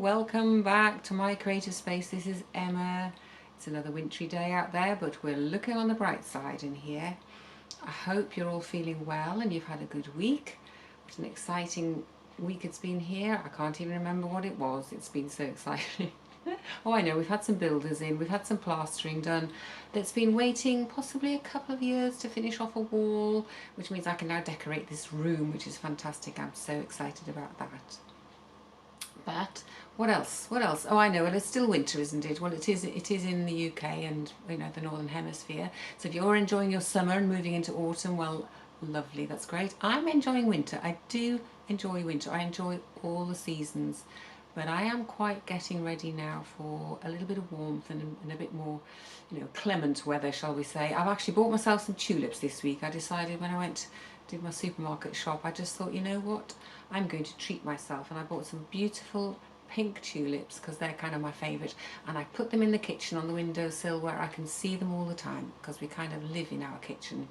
welcome back to my creative space. This is Emma. It's another wintry day out there, but we're looking on the bright side in here. I hope you're all feeling well and you've had a good week. What an exciting week it's been here. I can't even remember what it was. It's been so exciting. Oh, I know, we've had some builders in, we've had some plastering done that's been waiting possibly a couple of years to finish off a wall, which means I can now decorate this room, which is fantastic. I'm so excited about that. But what else? What else? Oh, I know. Well, it's still winter, isn't it? Well, it is. It is in the UK and the Northern Hemisphere. So if you're enjoying your summer and moving into autumn, well, lovely. That's great. I'm enjoying winter. I do enjoy winter. I enjoy all the seasons, but I am quite getting ready now for a little bit of warmth and a bit more, clement weather, shall we say. I've actually bought myself some tulips this week. I decided when I went did my supermarket shop, I just thought, you know what, I'm going to treat myself, and I bought some beautiful pink tulips because they're kind of my favourite, and I put them in the kitchen on the windowsill where I can see them all the time because we kind of live in our kitchen.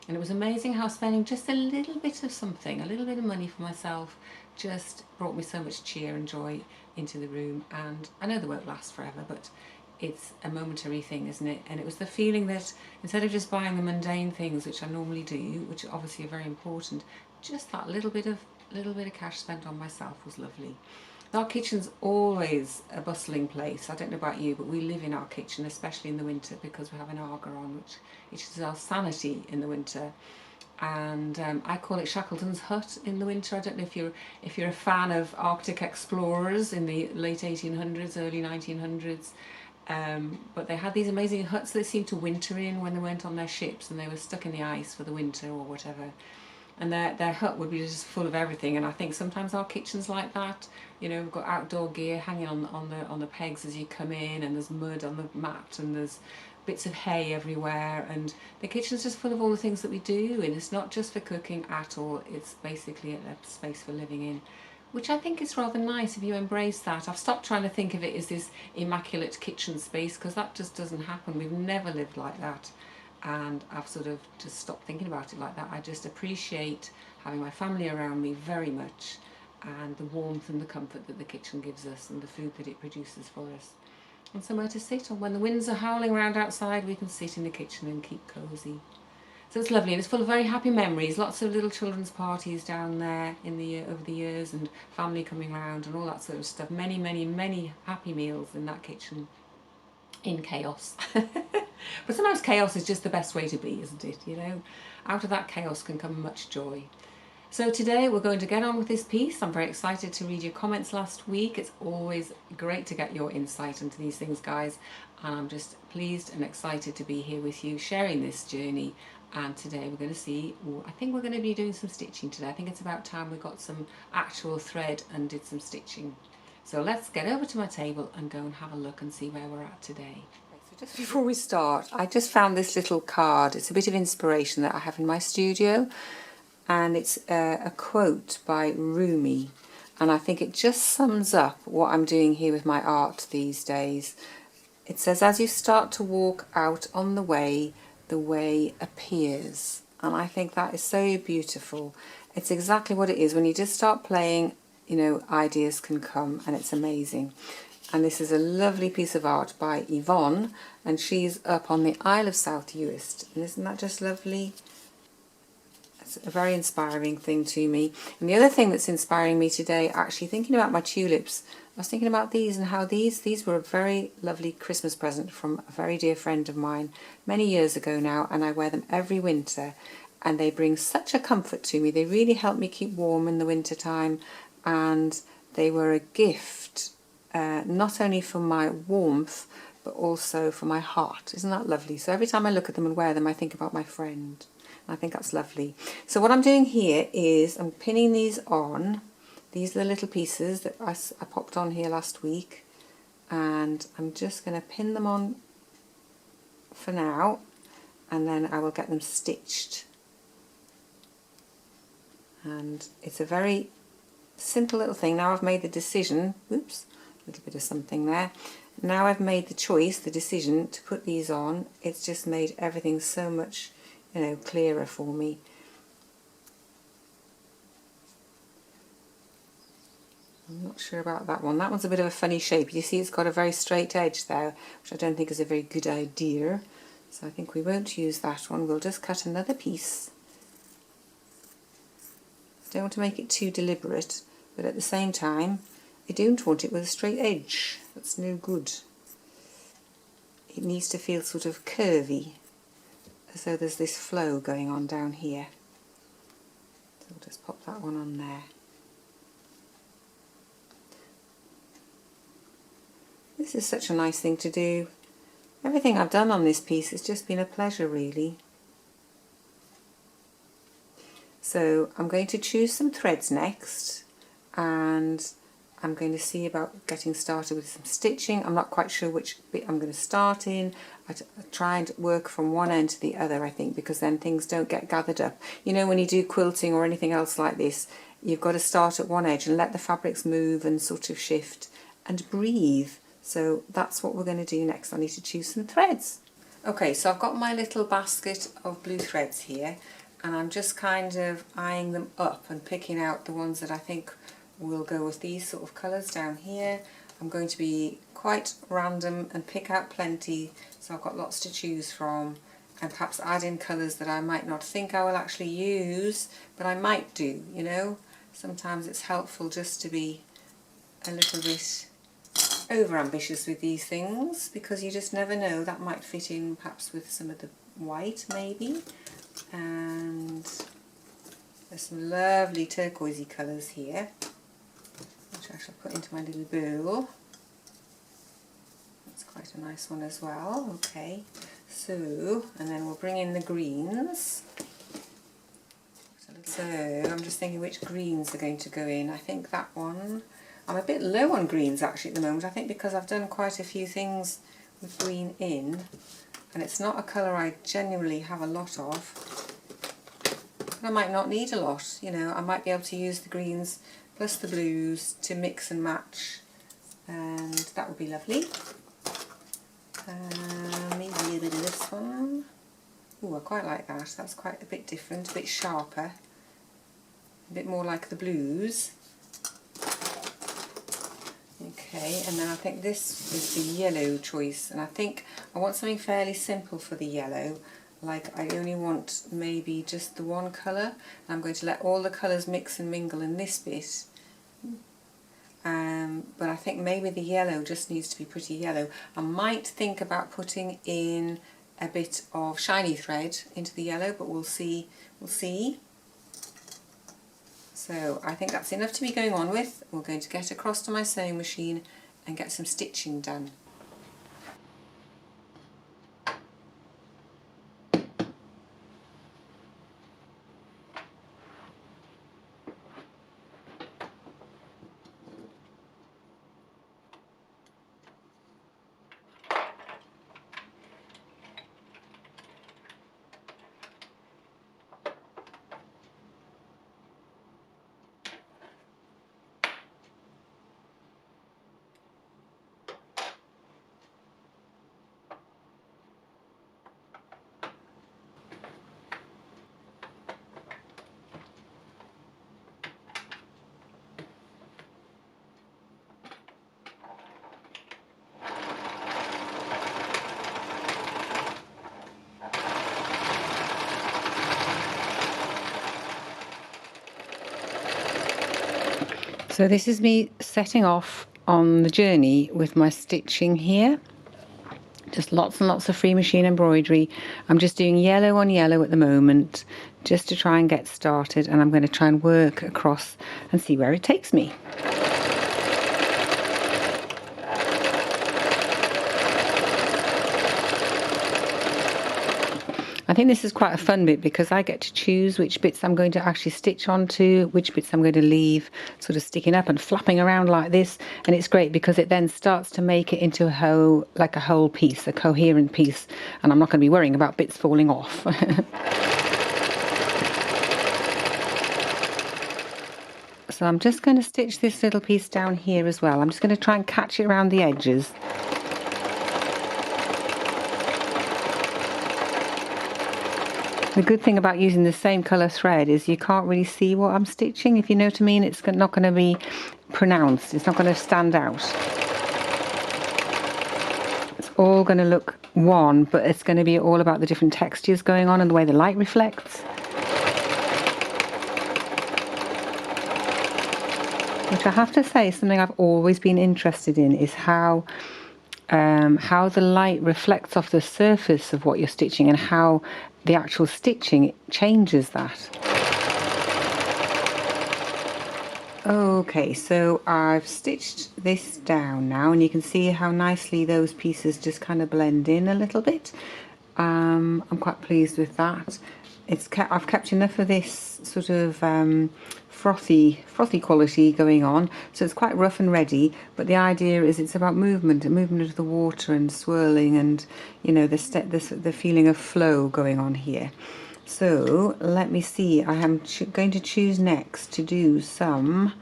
And it was amazing how spending just a little bit of something, a little bit of money for myself, just brought me so much cheer and joy into the room. And I know they won't last forever, but it's a momentary thing, isn't it? And it was the feeling that instead of just buying the mundane things, which I normally do, which obviously are very important, just that little bit of cash spent on myself was lovely. Our kitchen's always a bustling place. I don't know about you, but we live in our kitchen, especially in the winter, because we have an Arga on, which is our sanity in the winter. And I call it Shackleton's hut in the winter. I don't know if you're a fan of Arctic explorers in the late 1800s, early 1900s. But they had these amazing huts that seemed to winter in when they went on their ships and they were stuck in the ice for the winter or whatever. And their hut would be just full of everything. And I think sometimes our kitchen's like that. We've got outdoor gear hanging on the pegs as you come in, and there's mud on the mat, and there's bits of hay everywhere, and the kitchen's just full of all the things that we do, and it's not just for cooking at all. It's basically a space for living in, which I think is rather nice if you embrace that. I've stopped trying to think of it as this immaculate kitchen space, because that just doesn't happen. We've never lived like that, and I've sort of just stopped thinking about it like that. I just appreciate having my family around me very much, and the warmth and the comfort that the kitchen gives us and the food that it produces for us. And somewhere to sit, and when the winds are howling around outside, we can sit in the kitchen and keep cosy. So it's lovely, and it's full of very happy memories. Lots of little children's parties down there over the years, and family coming round and all that sort of stuff. Many, many, many happy meals in that kitchen, in chaos. But sometimes chaos is just the best way to be, isn't it? Out of that chaos can come much joy. So today we're going to get on with this piece. I'm very excited to read your comments last week. It's always great to get your insight into these things, guys. And I'm just pleased and excited to be here with you, sharing this journey. And today we're going to see, I think we're going to be doing some stitching today. I think it's about time we got some actual thread and did some stitching. So let's get over to my table and go and have a look and see where we're at today. So just before we start, I just found this little card. It's a bit of inspiration that I have in my studio. And it's a quote by Rumi, and I think it just sums up what I'm doing here with my art these days. It says, as you start to walk out on the way appears. And I think that is so beautiful. It's exactly what it is. When you just start playing, ideas can come, and it's amazing. And this is a lovely piece of art by Yvonne, and she's up on the Isle of South Uist. And isn't that just lovely? A very inspiring thing to me. And the other thing that's inspiring me today, actually thinking about my tulips, I was thinking about these and how these were a very lovely Christmas present from a very dear friend of mine many years ago now, and I wear them every winter, and they bring such a comfort to me. They really help me keep warm in the winter time, and they were a gift not only for my warmth but also for my heart. Isn't that lovely? So every time I look at them and wear them, I think about my friend. I think that's lovely. So what I'm doing here is I'm pinning these on. These are the little pieces that I popped on here last week, and I'm just going to pin them on for now, and then I will get them stitched. And it's a very simple little thing. Now I've made the decision, oops, a little bit of something there. Now I've made the decision to put these on. It's just made everything so much clearer for me. I'm not sure about that one. That one's a bit of a funny shape. You see it's got a very straight edge there, which I don't think is a very good idea. So I think we won't use that one. We'll just cut another piece. I don't want to make it too deliberate, but at the same time, I don't want it with a straight edge. That's no good. It needs to feel sort of curvy, as though there's this flow going on down here. So we'll just pop that one on there. This is such a nice thing to do. Everything I've done on this piece has just been a pleasure, really. So I'm going to choose some threads next, and I'm going to see about getting started with some stitching. I'm not quite sure which bit I'm going to start in. I try and work from one end to the other, I think, because then things don't get gathered up. You know, when you do quilting or anything else like this, you've got to start at one edge and let the fabrics move and sort of shift and breathe. So that's what we're going to do next. I need to choose some threads. Okay, so I've got my little basket of blue threads here, and I'm just kind of eyeing them up and picking out the ones that I think will go with these sort of colours down here. I'm going to be quite random and pick out plenty, so I've got lots to choose from, and perhaps add in colours that I might not think I will actually use, but I might do, you know. Sometimes it's helpful just to be a little bit over ambitious with these things, because you just never know, that might fit in perhaps with some of the white maybe. And there's some lovely turquoisey colours here, which I shall put into my little bowl. That's quite a nice one as well. Okay, so, and then we'll bring in the greens. So I'm just thinking which greens are going to go in. I think that one, I'm a bit low on greens actually at the moment, I think, because I've done quite a few things with green in, and it's not a colour I genuinely have a lot of. But I might not need a lot, you know. I might be able to use the greens plus the blues to mix and match, and that would be lovely. Maybe a bit of this one. Oh, I quite like that. That's quite a bit different, a bit sharper, a bit more like the blues. Okay, and then I think this is the yellow choice, and I think I want something fairly simple for the yellow. Like, I only want maybe just the one colour. I'm going to let all the colours mix and mingle in this bit. But I think maybe the yellow just needs to be pretty yellow. I might think about putting in a bit of shiny thread into the yellow, but we'll see. We'll see. So I think that's enough to be going on with. We're going to get across to my sewing machine and get some stitching done. So this is me setting off on the journey with my stitching here. Just lots and lots of free machine embroidery. I'm just doing yellow on yellow at the moment, just to try and get started, and I'm going to try and work across and see where it takes me. I think this is quite a fun bit because I get to choose which bits I'm going to actually stitch onto, which bits I'm going to leave sort of sticking up and flapping around like this, and it's great because it then starts to make it into a whole, like a whole piece, a coherent piece, and I'm not going to be worrying about bits falling off. So I'm just going to stitch this little piece down here as well. I'm just going to try and catch it around the edges. The good thing about using the same colour thread is you can't really see what I'm stitching, if you know what I mean. It's not going to be pronounced, it's not going to stand out. It's all going to look one, but it's going to be all about the different textures going on and the way the light reflects. Which I have to say is something I've always been interested in, is how the light reflects off the surface of what you're stitching and how the actual stitching changes that. Okay, so I've stitched this down now, and you can see how nicely those pieces just kind of blend in a little bit. I'm quite pleased with that. I've kept enough of this sort of frothy quality going on, so it's quite rough and ready, but the idea is it's about movement of the water and swirling, and you know, the feeling of flow going on here. So let me see, I am going to choose next to do some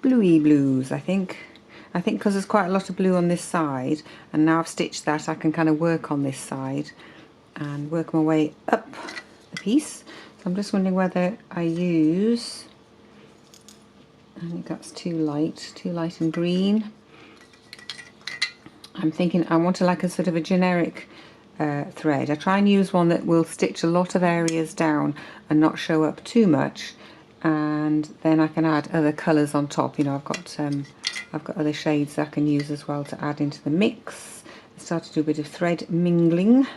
bluey blues, I think because there's quite a lot of blue on this side, and now I've stitched that, I can kind of work on this side and work my way up the piece. So I'm just wondering whether I use, I think that's too light and green. I'm thinking I want like a sort of a generic thread. I try and use one that will stitch a lot of areas down and not show up too much, and then I can add other colours on top. You know, I've got other shades I can use as well to add into the mix. I start to do a bit of thread mingling.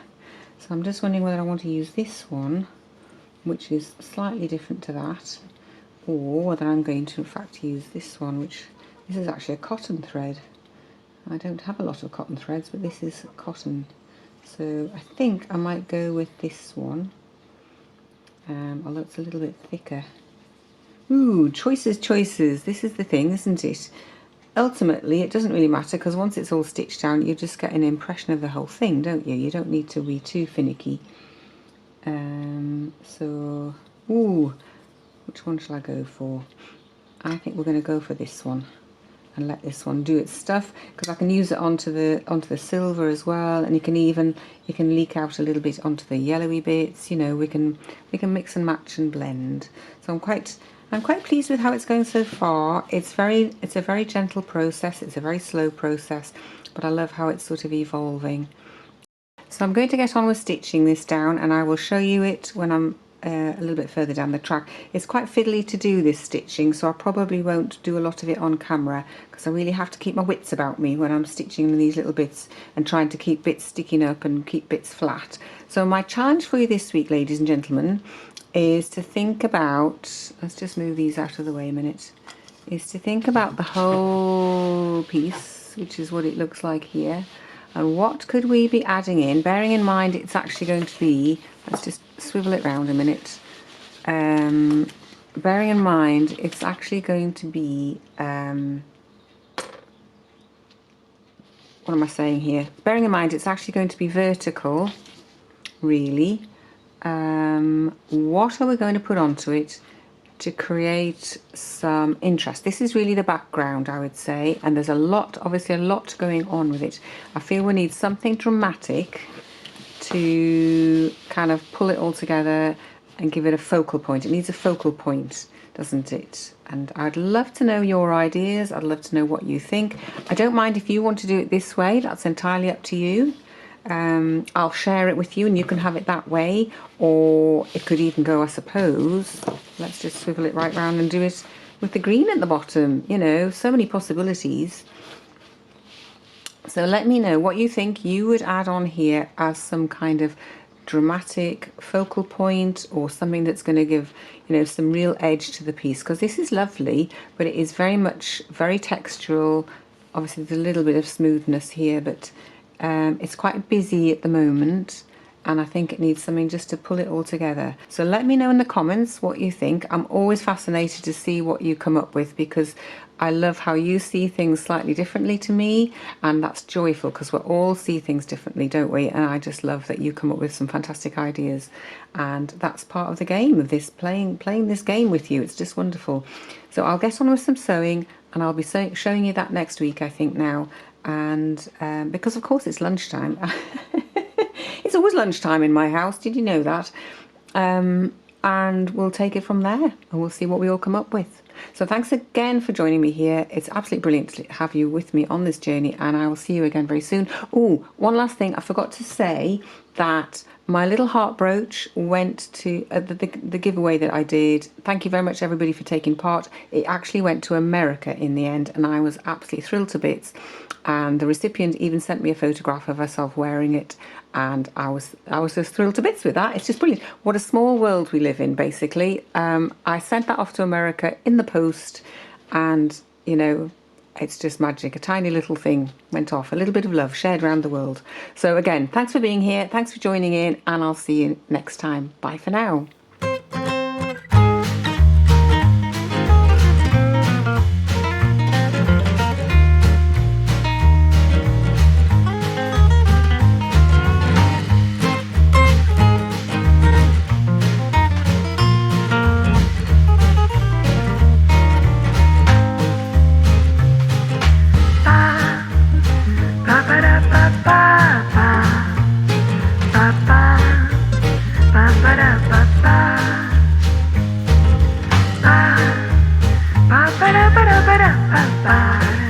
So I'm just wondering whether I want to use this one, which is slightly different to that, or whether I'm going to in fact use this one, which this is actually a cotton thread. I don't have a lot of cotton threads, but this is cotton. So I think I might go with this one, although it's a little bit thicker. Ooh, choices. This is the thing, isn't it? Ultimately, it doesn't really matter, because once it's all stitched down, you just get an impression of the whole thing, don't you? You don't need to be too finicky. So, ooh, which one shall I go for? I think we're going to go for this one and let this one do its stuff, because I can use it onto the silver as well, and you can leak out a little bit onto the yellowy bits. You know, we can mix and match and blend. So I'm quite pleased with how it's going so far. It's a very gentle process, it's a very slow process, but I love how it's sort of evolving. So I'm going to get on with stitching this down, and I will show you it when I'm a little bit further down the track. It's quite fiddly to do this stitching, so I probably won't do a lot of it on camera, because I really have to keep my wits about me when I'm stitching these little bits and trying to keep bits sticking up and keep bits flat. So my challenge for you this week, ladies and gentlemen, is to think about, let's just move these out of the way a minute, is to think about the whole piece, which is what it looks like here, and what could we be adding in, bearing in mind it's actually going to be, let's just swivel it round a minute, bearing in mind it's actually going to be, what am I saying here, bearing in mind it's actually going to be vertical, really. What are we going to put onto it to create some interest? This is really the background, I would say, and there's obviously a lot going on with it. I feel we need something dramatic to kind of pull it all together and give it a focal point. It needs a focal point, doesn't it? And I'd love to know your ideas. I'd love to know what you think. I don't mind if you want to do it this way, that's entirely up to you. I'll share it with you and you can have it that way, or it could even go, I suppose, let's just swivel it right round and do it with the green at the bottom. You know, so many possibilities. So let me know what you think you would add on here as some kind of dramatic focal point, or something that's going to give, you know, some real edge to the piece, because this is lovely, but it is very textural. Obviously there's a little bit of smoothness here, but it's quite busy at the moment, and I think it needs something just to pull it all together. So let me know in the comments what you think. I'm always fascinated to see what you come up with, because I love how you see things slightly differently to me, and that's joyful, because we all see things differently, don't we? And I just love that you come up with some fantastic ideas, and that's part of the game of this, playing this game with you. It's just wonderful. So I'll get on with some sewing, and I'll be showing you that next week, I think now. And because of course it's lunchtime. It's always lunchtime in my house. Did you know that? And we'll take it from there and we'll see what we all come up with. So thanks again for joining me here. It's absolutely brilliant to have you with me on this journey, and I will see you again very soon. Oh, one last thing, I forgot to say that my little heart brooch went to the giveaway that I did. Thank you very much everybody for taking part. It actually went to America in the end, and I was absolutely thrilled to bits. And the recipient even sent me a photograph of herself wearing it, and I was just thrilled to bits with that. It's just brilliant. What a small world we live in, basically. I sent that off to America in the post, and you know, it's just magic. A tiny little thing went off, a little bit of love shared around the world. So again, thanks for being here, thanks for joining in, and I'll see you next time. Bye for now. Ba ba da ba da ba da ba ba.